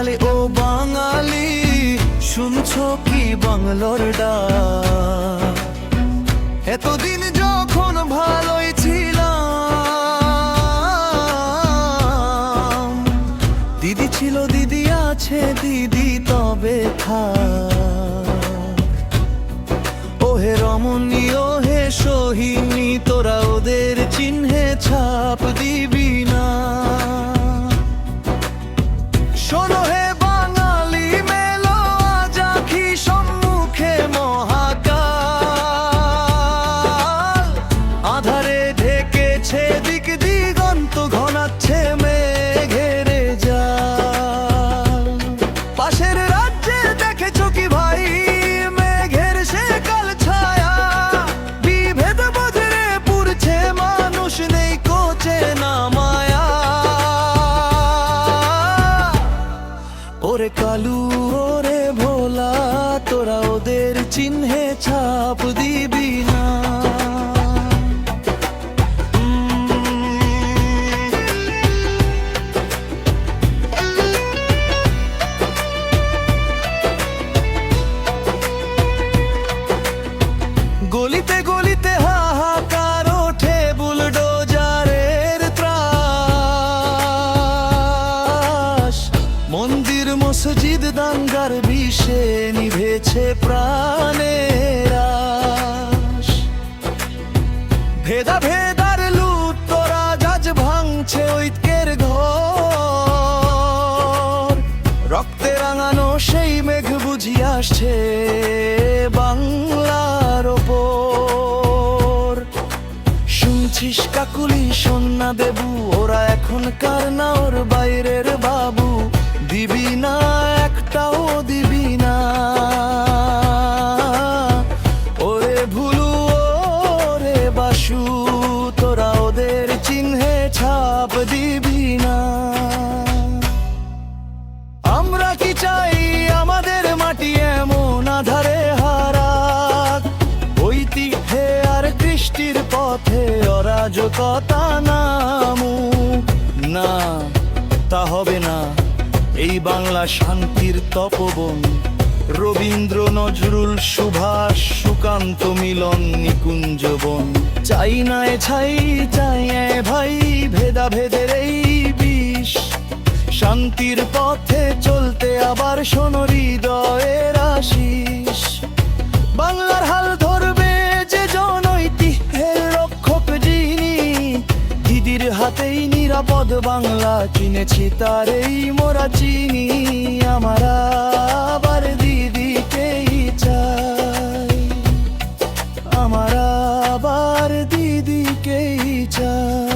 বাঙালি ও বাঙালি, শুনছো কি বাংলার ডাক? এতদিন যখন ভালোই ছিলাম, দিদি ছিল দিদি আছে দিদি তবে থাক। ওহে রমণী ওহে সোহিনী, তোরা ওদের চিহ্নে ছাপ দিবি না। শোনো হে বাঙালি মেলো আজ আঁখি সম্মুখে মহাকাল, আধারে ঢেকেছে দিক দিগন্ত, ঘনাচ্ছে মেঘের জাল। পাশের রাজ্যে দেখেছো কি ভাই মেঘের সে কাল ছায়া, বিভেদ বজ্রে পুড়ছে মানুষ নেই কোচে না মায়া। ওরে কালু ওরে ভোলা, তোরা ওদের চিহ্নে ছাপ দিবি না। গলিতে গলিতে হাহাকার ওঠে বুলডোজারের ত্রাস, মন্দির মসজিদ দাঙ্গার বিষে নিভেছে প্রাণের আশ। ভেদা ভেদার লুট তোরা জাজ ভাঙছে ঐক্যের ঘর, রক্তে রাঙানো সেই মেঘ বুঝি আসছে বাংলার ওপর। শুনছিস কাকুলি সন্না দেবু, ওরা এখনকার না ওর বাইরের বাবু, দিবি না একটাও দিবি না। ওরে ভুলু ওরে বাসু, তোরা ওদের চিহ্নে ছাপ দিবি না। আমরা কি চাই আমাদের মাটি এমন আধারে হারাক, ঐতিহ্যে আর কৃষ্টির পথে অরাজকতা নামুক না, তা হবে না। এই বাংলা শান্তির তপবন, রবীন্দ্র নজরুল সুভাষ সুকান্ত মিলন নিকুঞ্জবন। চাই না এ ছাই চাই এ ভাই ভেদা ভেদের এই বিষ, শান্তির পথে চলতে আবার শোনো হৃদয়ের আশিস। বাংলার হাল ধরবে যে জনৈতিহ্যের রক্ষক যিনি, দিদির হাতেই নিরাপদ বাংলা চিনেছি তারেই মোরা চিনি। আমার আবার দিদিকেই চাই, আমার আবার দিদিকেই চাই।